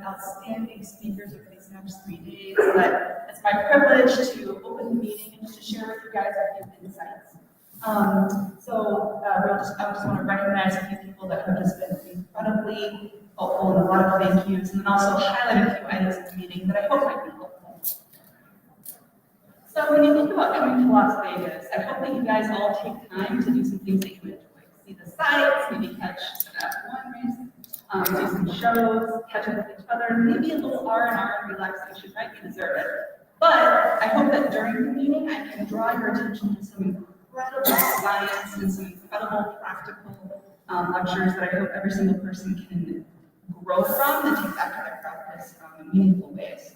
outstanding speakers over these next 3 days, but it's my privilege to open the meeting and just to share with you guys a few insights. I just want to recognize a few people that have just been incredibly helpful and a lot of thank yous, and then also highlight a few items in the meeting that I hope might be helpful. So when you think about coming to Las Vegas, I hope that you guys all take time to do some things that you enjoy. See the sights, maybe catch that one race, do some shows, catch up with each other, maybe a little R&R and relaxation, right? You deserve it. But I hope that during the meeting, I can draw your attention to some incredible science and some incredible practical lectures that I hope every single person can grow from and take back to their practice in meaningful ways.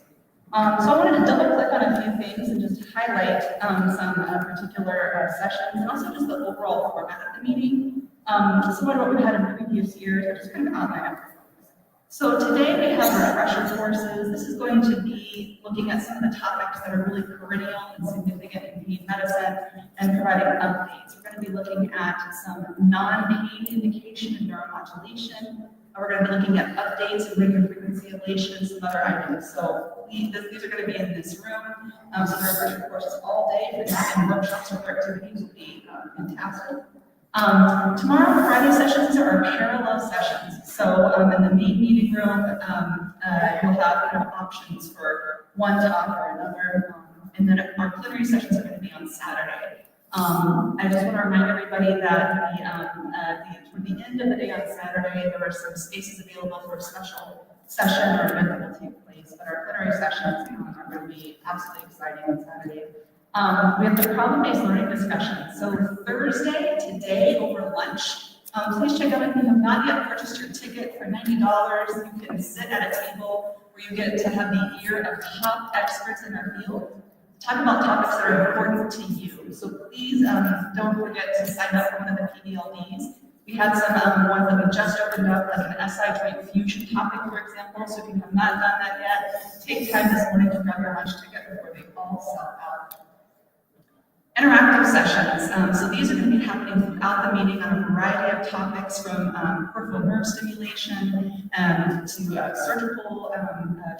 So I wanted to double click on a few things and just highlight some particular sessions and also just the overall format of the meeting. Similar to what we've had in previous years, or just kind of outline. So today we have refresher courses. This is going to be looking at some of the topics that are really perennial and significant in pain medicine and providing updates. We're going to be looking at some non-pain indication and neuromodulation. We're going to be looking at updates and radio frequency ablation and some other items. So these are going to be in this room. So there are refresher courses all day. If you're having workshops or activities, will be fantastic. Tomorrow, Friday sessions are our parallel sessions. So in the main meeting room, you'll have options for one talk or another. And then our plenary sessions are going to be on Saturday. I just want to remind everybody that toward the end of the day on Saturday, there are some spaces available for a special session or event that will take place. But our plenary sessions are going to be absolutely exciting on Saturday. We have the problem-based learning discussion. So Thursday, today, over lunch, please check out if you have not yet purchased your ticket for $90. You can sit at a table where you get to have the ear of top experts in our field. Talk about topics that are important to you. So please don't forget to sign up for one of the PBLDs. We had some ones that we just opened up, like an SI joint fusion topic, for example. So if you have not done that yet, take time this morning to grab your lunch ticket before they all sell out. Interactive sessions. So these are going to be happening throughout the meeting on a variety of topics, from peripheral nerve stimulation to surgical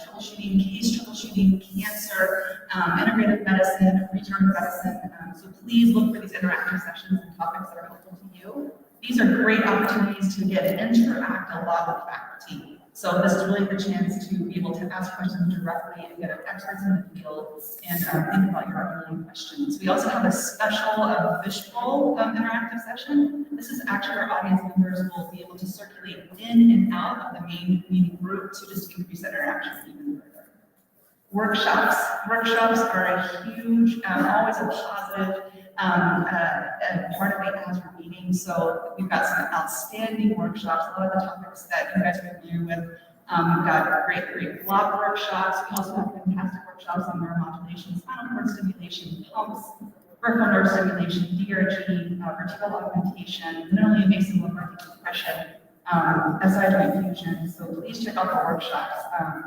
troubleshooting, case troubleshooting, cancer, integrative medicine, regenerative medicine. So please look for these interactive sessions and topics that are helpful to you. These are great opportunities to get and interact a lot with faculty. So this is really the chance to be able to ask questions directly and get experts in the field and think about your underlying questions. We also have a special visual interactive session. This is actually our audience members will be able to circulate in and out of the main meeting group to just increase that interaction even further. Workshops. Workshops are a huge, always a positive part of the Azure meeting. So we've got some outstanding workshops, a lot of the topics that you guys are familiar with. We've got great block workshops. We also have fantastic workshops on neuromodulation, spinal cord stimulation, pumps, peripheral nerve stimulation, DRG, vertebral augmentation, minimally invasive lumbar decompression, SI joint fusion. So please check out the workshops.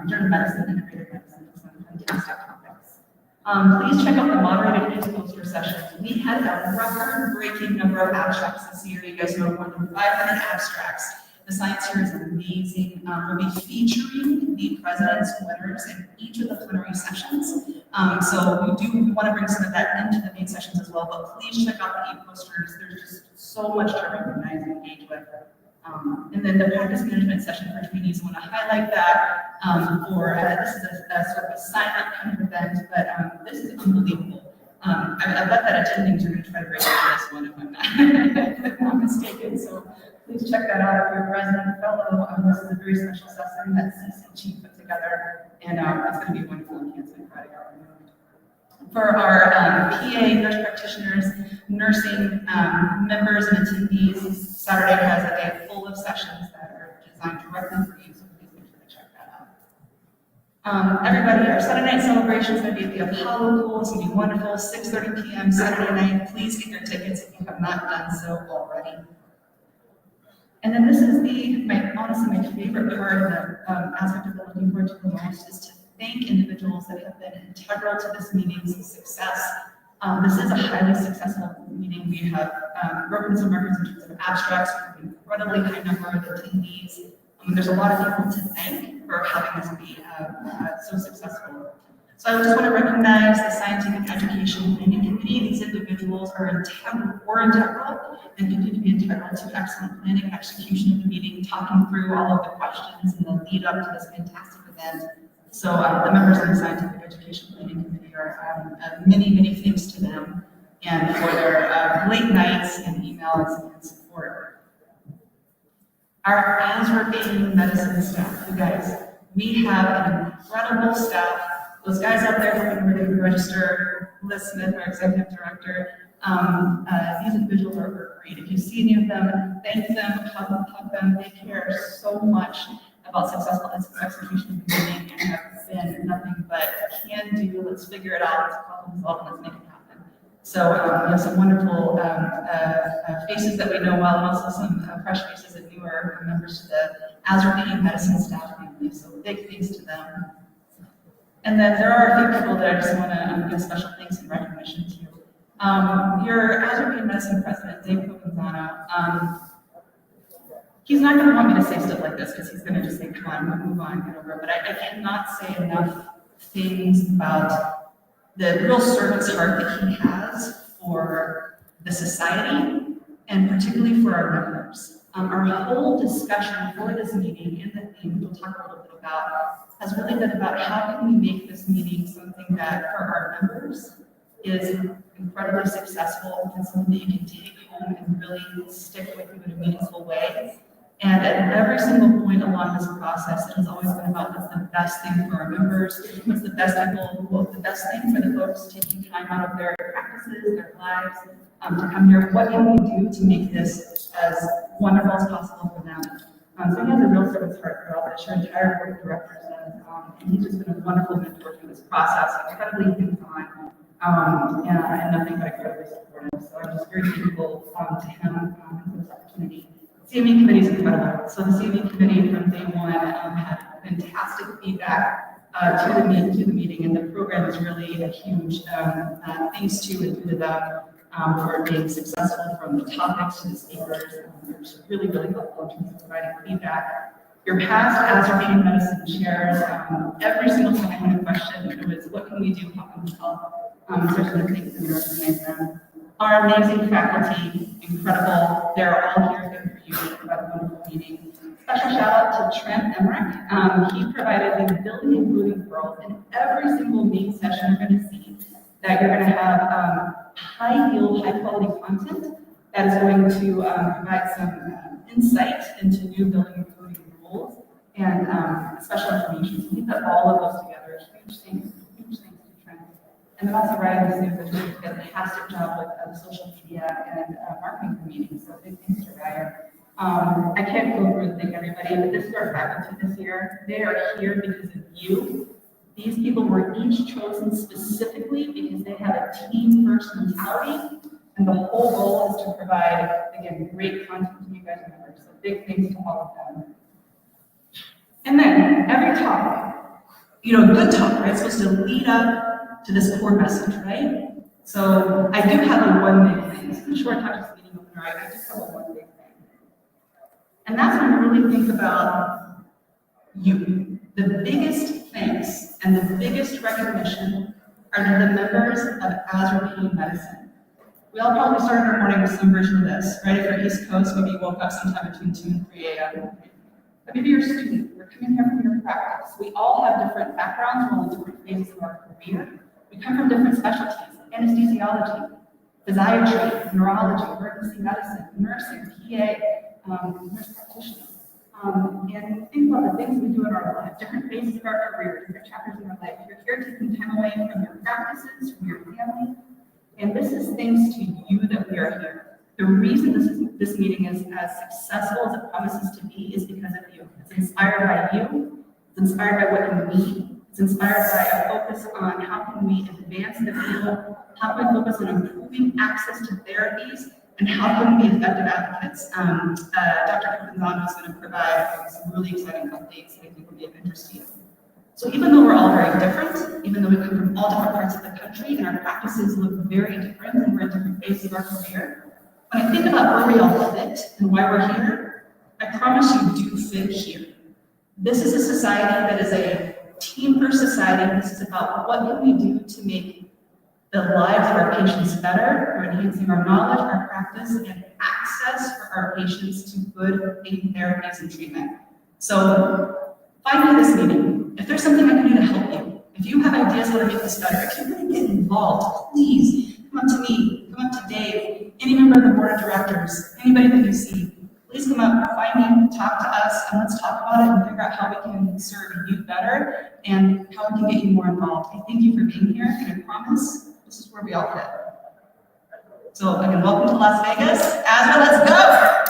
Regenerative medicine, integrative medicine, some fantastic topics. Please check out the moderated news poster sessions. We had a record-breaking number of abstracts this year. You guys know more than 500 abstracts. The science here is amazing. We'll be featuring the president's winners in each of the plenary sessions. So we want to bring some of that into the main sessions as well, but please check out the e-posters. There's just so much to recognize and engage with. And then the practice management session for trainees, I want to highlight that this is a sort of a sign-up kind of event, but this is unbelievable. I bet that attendings are going to try to break into this one if I'm not mistaken. So please check that out if you're a resident fellow. This is a very special session that CCG put together, and it's going to be wonderful and handsome Friday afternoon. For our PA, nurse practitioners, nursing members and attendees, Saturday has a day full of sessions that are designed directly for you, so please make sure to check that out. Everybody, our Saturday night celebration is going to be at the Apollo Pool. It's going to be wonderful, 6:30 p.m. Saturday night. Please get your tickets if you have not done so already. And then this is honestly my favorite part of the aspect of the looking forward to the most is to thank individuals that have been integral to this meeting's success. This is a highly successful meeting. We have broken some records in terms of abstracts. We have an incredibly high number of attendees. There's a lot of people to thank for having this be so successful. So I just want to recognize the Scientific Education Planning Committee. These individuals are integral and continue to be integral to excellent planning and execution of the meeting, talking through all of the questions and the lead up to this fantastic event. So the members of the Scientific Education Planning Committee are many thanks to them and for their late nights and emails and support. Our Azra Medicine staff, you guys, we have an incredible staff. Those guys out there helping to register, Liz Smith, our executive director, these individuals are great. If you see any of them, thank them, hug them. They care so much about successful execution of the meeting and have been nothing but can do, let's figure it out, let's problem solve, let's make it happen. So we have some wonderful faces that we know well, and also some fresh faces and newer members to the Azra Medicine staff family. So big thanks to them. And then there are a few people that I just want to give special thanks and recognition to. Your Azra Medicine president, Dave Provenzano, he's not going to want me to say stuff like this because he's going to just say, come on, move on, get over it. But I cannot say enough things about the real servant's heart that he has for the society and particularly for our members. Our whole discussion for this meeting and the theme we'll talk a little bit about has really been about how can we make this meeting something that for our members is incredibly successful and something that you can take home and really stick with you in a meaningful way. And at every single point along this process, it has always been about what's the best thing for our members, what's the best thing for the folks taking time out of their practices, their lives, to come here. What can we do to make this as wonderful as possible for them? So he has a real servant's heart throughout this. Your entire board of directors does, and he's just been a wonderful mentor through this process, incredibly hands-on, and nothing but incredibly supportive. So I'm just very thankful to him for this opportunity. CME committee is incredible. So the CME committee from day one had fantastic feedback to the meeting, and the program is really a huge thanks to and to them for being successful from the topics to the speakers. They're just really helpful in terms of providing feedback. Your past Azra Medicine chairs, every single time I had a question, it was what can we do, how can we help, especially the things that we recognize them. Our amazing faculty, incredible. They're all here for you for a wonderful meeting. Special shout out to Trent Emmerich. He provided the building and moving world in every single meeting session you're going to see. That you're going to have high yield, high quality content that is going to provide some insight into new building and moving rules and special information. So we put all of those together. Huge thanks to Trent. And then also Ryan Sue, which did a fantastic job with social media and marketing the meeting. So big thanks to Ryan. I can't go through and thank everybody, but this is our faculty this year. They are here because of you. These people were each chosen specifically because they have a team-first mentality, and the whole goal is to provide, again, great content to you guys members. So big thanks to all of them. And then every talk, good talk, right? It's supposed to lead up to this core message, right? So I do have a one big thing. It's a short talk, just meeting opener. I just have a one big thing. And that's when I really think about you. The biggest thanks and the biggest recognition are to the members of Azra Medicine. We all probably started our morning with some version of this, right? If you're East Coast, maybe you woke up sometime between 2 and 3 a.m. But maybe you're a student, you're coming here from your practice. We all have different backgrounds, we're all in different phases of our career. We come from different specialties: anesthesiology, physiatry, neurology, emergency medicine, nursing, PA, nurse practitioner. And think about the things we do in our life, different phases of our career, different chapters in our life. You're here taking time away from your practices, from your family, and this is thanks to you that we are here. The reason this meeting is as successful as it promises to be is because of you. It's inspired by you. It's inspired by what you need. It's inspired by a focus on how can we advance the field, how can we focus on improving access to therapies, and how can we be effective advocates. Dr. Provenzano is going to provide some really exciting updates that I think will be of interest to you. So even though we're all very different, even though we come from all different parts of the country and our practices look very different and we're in different phases of our career, when I think about where we all fit and why we're here, I promise you do fit here. This is a society that is a team-first society. This is about what can we do to make the lives of our patients better, through enhancing our knowledge, our practice, and access for our patients to good pain therapies and treatment. So find me this meeting. If there's something I can do to help you, if you have ideas how to make this better, if you're going to get involved, please come up to me, come up to Dave, any member of the board of directors, anybody that you see. Please come up, find me, talk to us, and let's talk about it and figure out how we can serve you better and how we can get you more involved. I thank you for being here, and I promise this is where we all fit. So again, welcome to Las Vegas. Asma, let's go!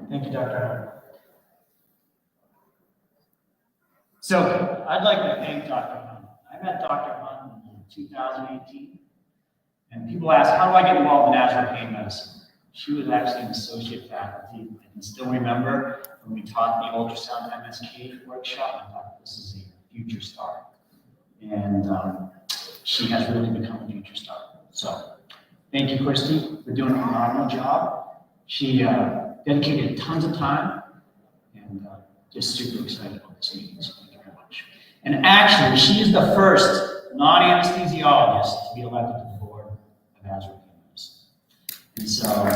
Thank you, Dr. Hunt. So I'd like to thank Dr. Hunt. I met Dr. Hunt in 2018, and people ask, how do I get involved in Azure Pain Medicine? She was actually an associate faculty. I can still remember when we taught the ultrasound MSK workshop. I thought this is a future star. And she has really become a future star. So thank you, Christy, for doing a phenomenal job. She dedicated tons of time, and just super excited about this meeting. So thank you very much. And actually, she is the first non-anesthesiologist to be elected to the board of Azure Pain Medicine. And so I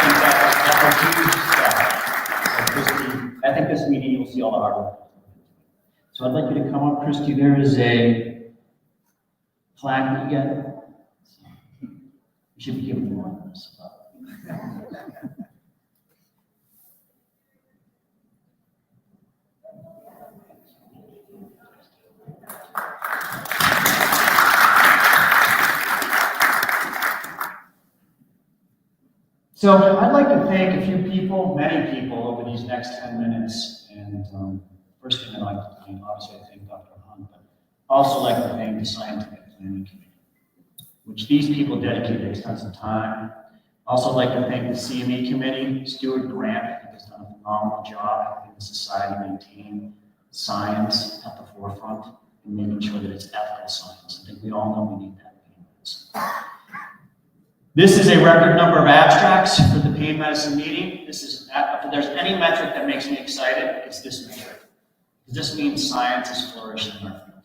think that's a huge step. So Christy, I think this meeting you'll see all the hard work. So I'd like you to come up, Christy. There is a plaque that you get. You should be giving you one of this. So I'd like to thank a few people, many people, over these next 10 minutes. And first thing I'd like to thank, obviously I thank Dr. Hunt, but also like to thank the Scientific Planning Committee, which these people dedicated extensive time. Also like to thank the CME Committee. Stuart Grant, I think, has done a phenomenal job helping the society maintain science at the forefront and making sure that it's ethical science. I think we all know we need that in pain medicine. This is a record number of abstracts for the pain medicine meeting. This is, if there's any metric that makes me excited, it's this metric. This means science is flourishing in our field.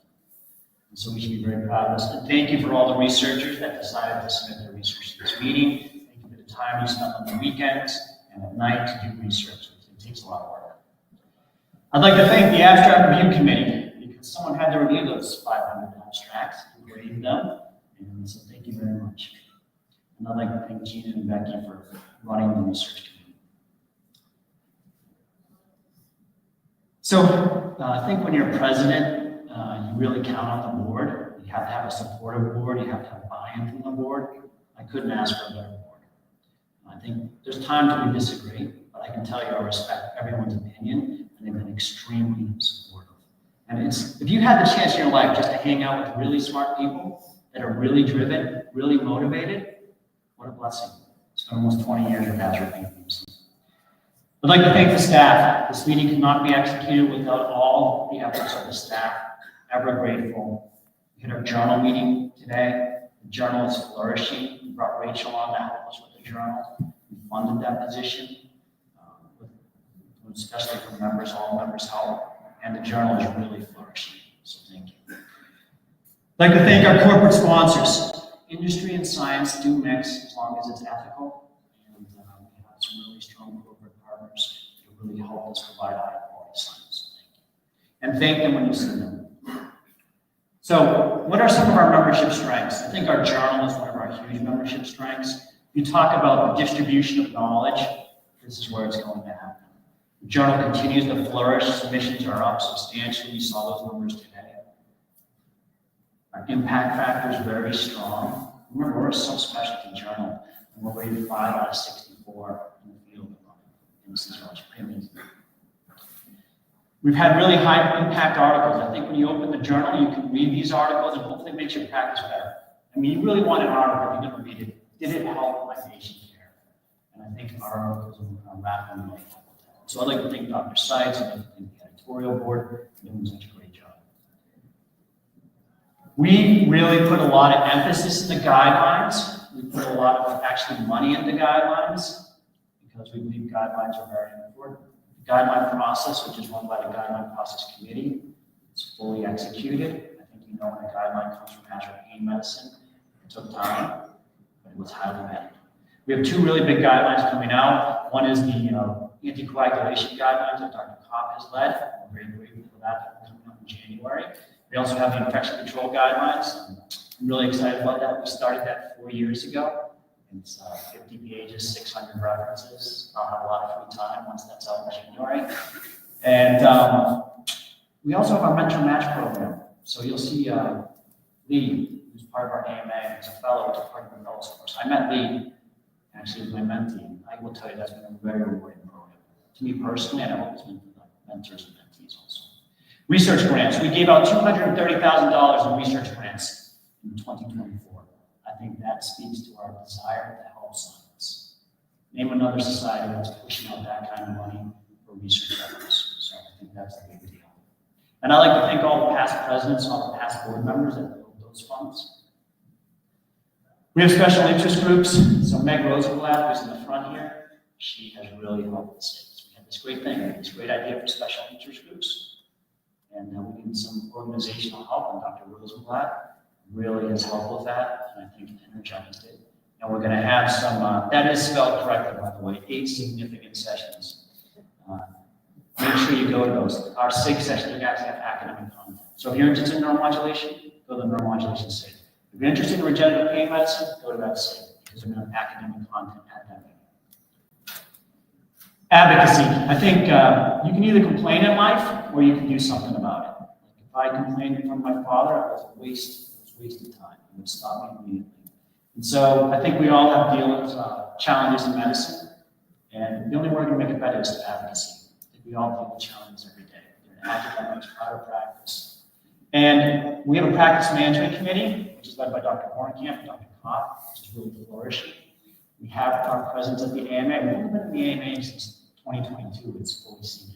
And so we should be very proud of this. And thank you for all the researchers that decided to submit their research to this meeting. Thank you for the time you spent on the weekends and at night to do research. It takes a lot of work. I'd like to thank the Abstract Review Committee because someone had to review those 500 abstracts and grade them. And so thank you very much. And I'd like to thank Gina and Becky for running the research committee. So I think when you're president, you really count on the board. You have to have a supportive board. You have to have buy-in from the board. I couldn't ask for a better board. I think there's times that we disagree, but I can tell you I respect everyone's opinion, and they've been extremely supportive. And it's, if you had the chance in your life just to hang out with really smart people that are really driven, really motivated, what a blessing. It's been almost 20 years with Azure Pain Medicine. I'd like to thank the staff. This meeting could not be executed without all the efforts of the staff. Ever grateful. We had our journal meeting today. The journal is flourishing. We brought Rachel on to help us with the journal. We funded that position, especially for members, all members' help. And the journal is really flourishing. So thank you. I'd like to thank our corporate sponsors. Industry and science do mix as long as it's ethical, and we have some really strong corporate partners that really help us provide high-quality science. Thank you. And thank them when you see them. So what are some of our membership strengths? I think our journal is one of our huge membership strengths. You talk about the distribution of knowledge. This is where it's going to happen. The journal continues to flourish. Submissions are up substantially. You saw those numbers today. Our impact factor is very strong. Remember, we're a subspecialty journal, and we're rated 5 out of 64 in the field of anesthesiology. Pretty amazing. We've had really high impact articles. I think when you open the journal, you can read these articles and hopefully it makes your practice better. I mean, you really want an article if you're going to read it. Did it help my patient care? And I think our articles are rapidly help with that. So I'd like to thank Dr. Seitz and I'd like to thank the editorial. editorial board, doing such a great job. We really put a lot of emphasis in the guidelines. We put a lot of actually money into guidelines because we believe guidelines are very important. The guideline process, which is run by the Guideline Process Committee, is fully executed. I think you know when a guideline comes from Azure Pain Medicine, it took time, but it was highly vetted. We have two really big guidelines coming out. One is the anticoagulation guidelines that Dr. Kopp has led. We're very grateful for that. Coming out in January. We also have the infection control guidelines. I'm really excited about that. We started that 4 years ago. It's 50 pages, 600 references. I'll have a lot of free time once that's out in January. And we also have our mentor match program. So you'll see Lee, who's part of our AMA, who's a fellow, which is part of the fellows course. I met Lee, actually, as my mentee. I will tell you that's been a very rewarding program. To me personally, and I hope it's been for the mentors and mentees also. Research grants. We gave out $230,000 in research grants in 2024. I think that speaks to our desire to help science. Name another society that's pushing out that kind of money for research efforts. So I think that's a big deal. And I'd like to thank all the past presidents, all the past board members that built those funds. We have special interest groups. So Meg Rosenblatt, who's in the front here, she has really helped us. We had this great thing, this great idea for special interest groups. And we need some organizational help, and Dr. Rosenblatt really has helped with that, and I think energized it. And we're going to have some, that is spelled correctly, by the way, 8 significant sessions. Make sure you go to those. Our SIG session, you actually have academic content. So if you're interested in neuromodulation, go to the neuromodulation SIG. If you're interested in regenerative pain medicine, go to that SIG, because we're going to have academic content at that meeting. Advocacy. I think you can either complain in life or you can do something about it. If I complained from my father, it was a wasted time. It would stop me immediately. And so I think we all have deals, challenges in medicine, and the only way we're going to make it better is through advocacy. I think we all deal with challenges every day. They're academics, private practice. And we have a practice management committee, which is led by Dr. Hornkamp and Dr. Kopp, which is really flourishing. We have our presence at the AMA. We've only been in the AMA since 2022, it's fully seated.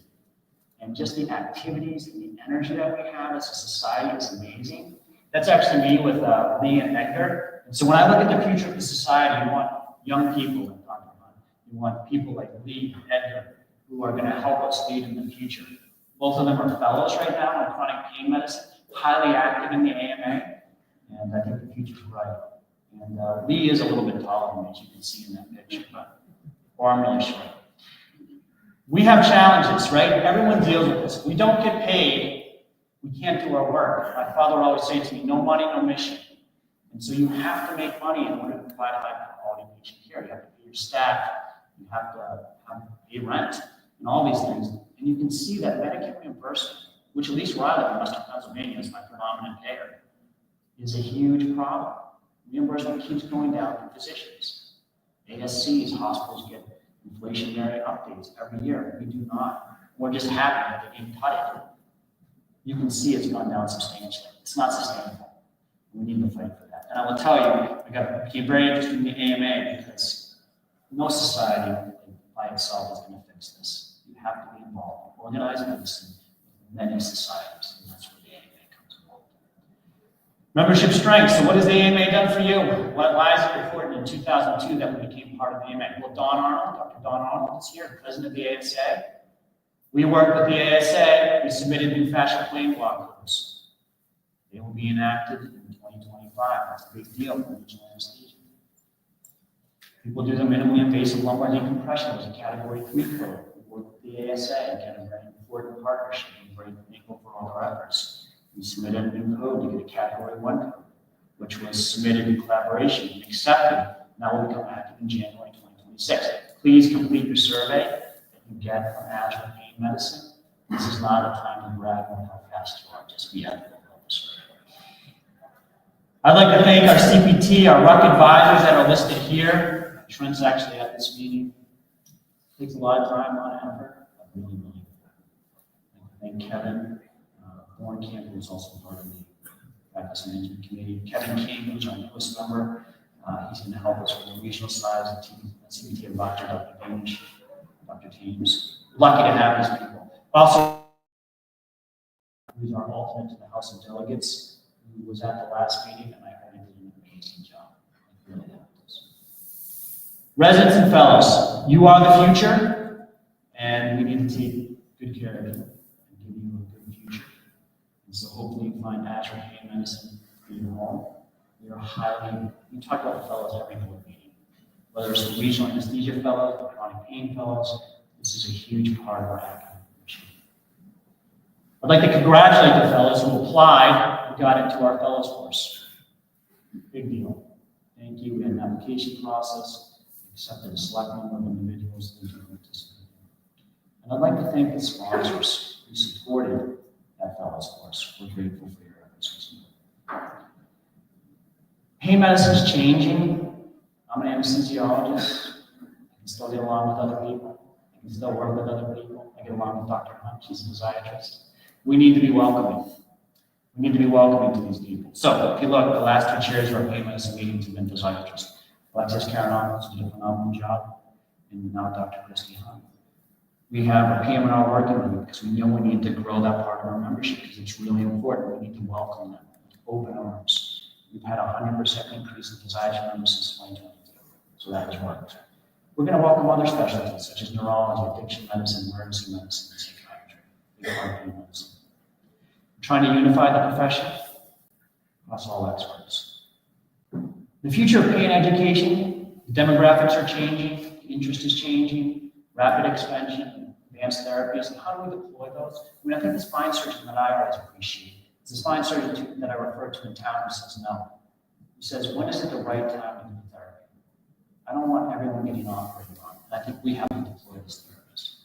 And just the activities and the energy that we have as a society is amazing. That's actually me with Lee and Edgar. And so when I look at the future of the society, you want young people, like Dr. Hunt. You want people like Lee and Edgar who are going to help us lead in the future. Both of them are fellows right now in chronic pain medicine, highly active in the AMA, and I think the future's bright. And Lee is a little bit taller than me, as you can see in that picture, or I'm really short. We have challenges, right? Everyone deals with this. If we don't get paid, we can't do our work. My father would always say to me, no money, no mission. And so you have to make money in order to provide high quality patient care. You have to pay your staff, you have to pay rent, and all these things. And you can see that Medicare reimbursement, which at least where I live in Western Pennsylvania is my predominant payer, is a huge problem. Reimbursement keeps going down for physicians. ASCs, hospitals get inflationary updates every year. We do not. We're just happy that they're being cut. You can see it's gone down substantially. It's not sustainable. We need to fight for that. And I will tell you, I became very interested in the AMA because no society by itself is going to fix this. You have to be involved in organized medicine with many societies, and that's where the AMA comes involved. Membership strength. So what has the AMA done for you? Why is it important in 2002 that we became part of the AMA? Well, Don Arnold, Dr. Don Arnold is here, the president of the ASA. We worked with the ASA. We submitted new fascial plane block codes. They will be enacted in 2025. That's a big deal for regional anesthesia. People do the minimally invasive lumbar decompression as a category 3 code. We work with the ASA, again, a very important partnership. We're very thankful for all our efforts. We submitted a new code to get a category 1 code, which was submitted in collaboration and accepted. Now will become active in January 2026. Please complete your survey that you get from Azure Pain Medicine. This is not a time to brag on how fast you are, just be ethical about the survey. I'd like to thank our CPT, our RUC advisors that are listed here. Trent's actually at this meeting. It takes a lot of time, a lot of effort, but really, really important. I thank Kevin Hornkamp, who's also part of the practice management committee. Kevin King, who's our newest member. He's going to help us with the regional size, the CPT advisor, Dr. Danish, Dr. Teams. Lucky to have these people. Also, who's our alternate to the House of Delegates, who was at the last meeting, and I heard he did an amazing job. It really helped us. Residents and fellows, you are the future, and we need to take good care of you and give you a good future. And so hopefully you find Ashford Pain Medicine in your home. We talk about the fellows every board meeting, whether it's the regional anesthesia fellows, the chronic pain fellows. This is a huge part of our academic mission. I'd like to congratulate the fellows who applied and got into our fellows course. Big deal. Thank you. We had an application process, accepted a select number of individuals into participating. And I'd like to thank the sponsors who supported that fellows course. We're grateful for your efforts. Pain medicine is changing. I'm an anesthesiologist. I can still get along with other people. I can still work with other people. I get along with Dr. Hunt. She's a physiatrist. We need to be welcoming. We need to be welcoming to these people. So if you look, the last two chairs of our pain medicine meetings have been physiatrists. Alexis Karanopoulos did a phenomenal job, and now Dr. Christy Hunt. We have a PM&R working group because we know we need to grow that part of our membership because it's really important. We need to welcome them with open arms. We've had a 100% increase in physiatry members since 2022, so that has worked. We're going to welcome other specialties such as neurology, addiction medicine, emergency medicine, and psychiatry, big part of medicine. We're trying to unify the profession across all experts. The future of pain education, the demographics are changing, the interest is changing, rapid expansion, advanced therapies, and how do we deploy those? I think the spine surgeon that I always appreciate is the spine surgeon that I referred to in town who says no. He says, when is it the right time to do therapy? I don't want everyone getting operated on, and I think we have to deploy this therapists.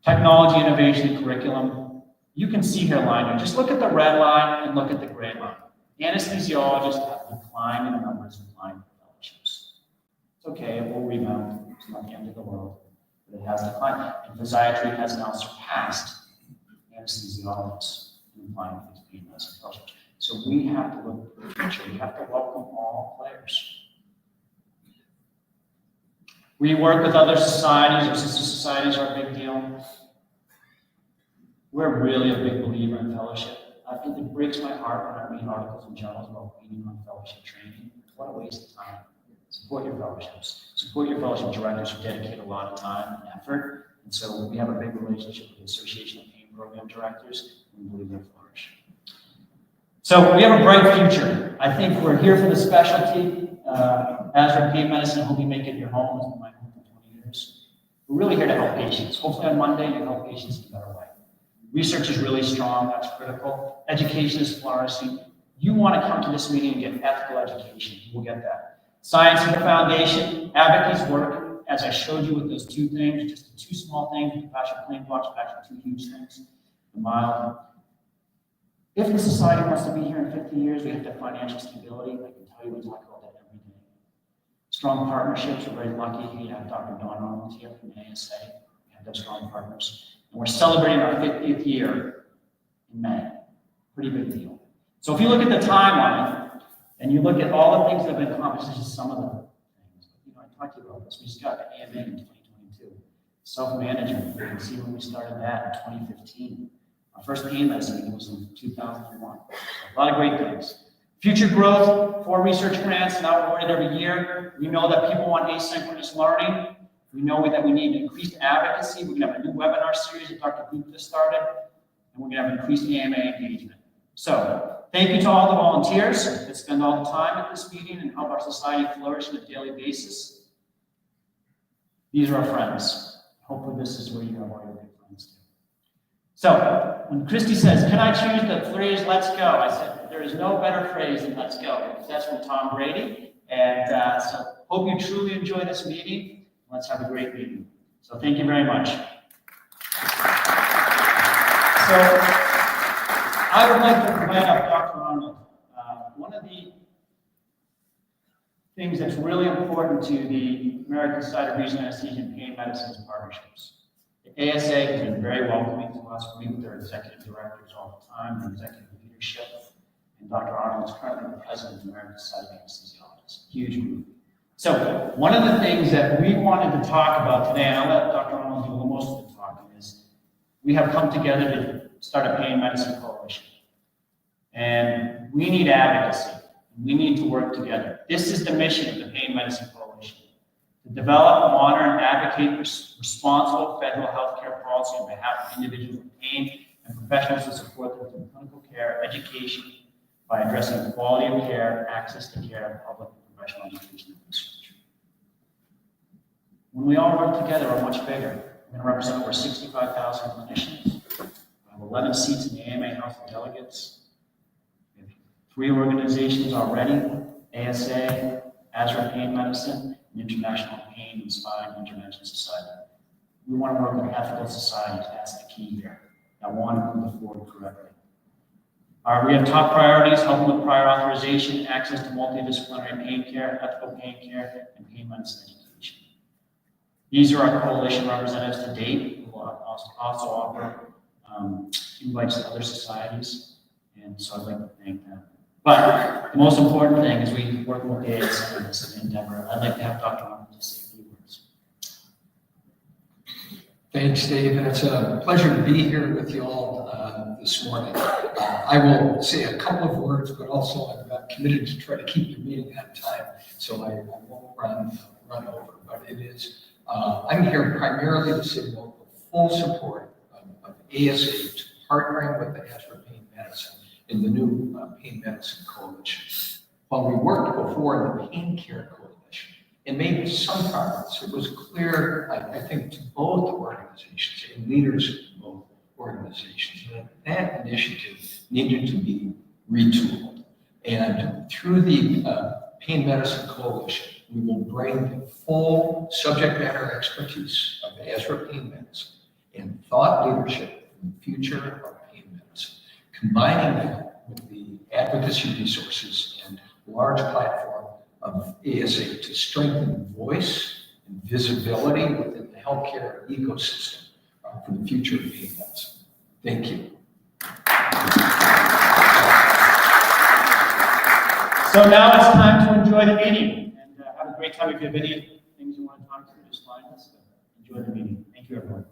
Technology, innovation, and curriculum. You can see here, Liner, just look at the red line and look at the gray line. Anesthesiologists have declined in numbers of applying for fellowships. It's okay, it will rebound. It's not the end of the world, but it has declined. And physiatry has now surpassed anesthesiologists in applying for these pain medicine fellowships. So we have to look to the future. We have to welcome all players. We work with other societies. Our sister societies are a big deal. We're really a big believer in fellowship. It breaks my heart when I read articles in journals about waiting on fellowship training. What a waste of time. Support your fellowships. Support your fellowship directors who dedicate a lot of time and effort. And so we have a big relationship with the Association of Pain Program Directors. We believe they flourish. So we have a bright future. I think we're here for the specialty. As for pain medicine, I hope you make it your home. It's been my home for 20 years. We're really here to help patients. Hopefully on Monday, you help patients in a better way. Research is really strong. That's critical. Education is flourishing. You want to come to this meeting and get ethical education. You will get that. Science is the foundation. Advocacy's work, as I showed you with those two things, just the two small things, compassionate plain blocks, actually two huge things. The mild. If the society wants to be here in 50 years, we have to have financial stability. I can tell you we talk about that every day. Strong partnerships. We're very lucky to have Dr. Dawn Arnold here from ASA. We have those strong partners. And we're celebrating our 50th year in May. Pretty big deal. So if you look at the timeline, and you look at all the things that have been accomplished, this is some of the things. I talked to you about this. We just got the AMA in 2022. Self-management, you can see when we started that in 2015. Our first pain medicine meeting was in 2001. A lot of great things. Future growth, 4 research grants now awarded every year. We know that people want asynchronous learning. We know that we need increased advocacy. We're going to have a new webinar series that Dr. Gupta started, and we're going to have increased AMA engagement. So, thank you to all the volunteers that spend all the time at this meeting and help our society flourish on a daily basis. These are our friends. Hopefully this is where you have all your good friends too. So, when Christy says, can I choose the phrase, let's go? I said, there is no better phrase than let's go, because that's from Tom Brady. And so, hope you truly enjoy this meeting. Let's have a great meeting. So thank you very much. So I would like to invite up Dr. Arnold. One of the things that's really important to the American Society of Regional Anesthesia and Pain Medicine is partnerships. The ASA has been very welcoming to us. We meet with their executive directors all the time, their executive leadership. And Dr. Arnold is currently the president of the American Society of Anesthesiologists. Huge group. So one of the things that we wanted to talk about today, and I'll let Dr. Arnold do most of the talking, is we have come together to start a pain medicine coalition. And we need advocacy. We need to work together. This is the mission of the Pain Medicine Coalition: to develop, monitor, and advocate for responsible federal healthcare policy on behalf of individuals with pain and professionals to support them through clinical care, education, by addressing quality of care, access to care, public and professional education and research. When we all work together, we're much bigger. We're going to represent over 65,000 clinicians. We have 11 seats in the AMA House of Delegates. 3 organizations already: ASA, Azra Pain Medicine, and International Pain and Spine Intervention Society. We want to work with ethical societies. That's the key here. That want to move forward correctly. We have top priorities: helping with prior authorization, access to multidisciplinary pain care, ethical pain care, and pain medicine education. These are our coalition representatives to date. We will also offer invites to other societies, and so I'd like to thank them. But the most important thing is we work with the ASA on this endeavor. I'd like to have Dr. Arnold to say a few words. Thanks, Dave, and it's a pleasure to be here with you all this morning. I will say a couple of words, but also I'm committed to try to keep your meeting on time, so I won't run over. But it is, I'm here primarily to signal full support of ASA to partnering with the Azra Pain Medicine in the new Pain Medicine Coalition. While we worked before in the Pain Care Coalition and made some progress, it was clear, I think, to both organizations and leaders of both organizations that that initiative needed to be retooled. And through the Pain Medicine Coalition, we will bring the full subject matter expertise of Azra Pain Medicine and thought leadership in the future of pain medicine, combining that with the advocacy resources and large platform of ASA to strengthen voice and visibility within the healthcare ecosystem for the future of pain medicine. Thank you. So now it's time to enjoy the meeting and have a great time. If you have any things you want to talk through, just find us. Enjoy the meeting. Thank you, everyone.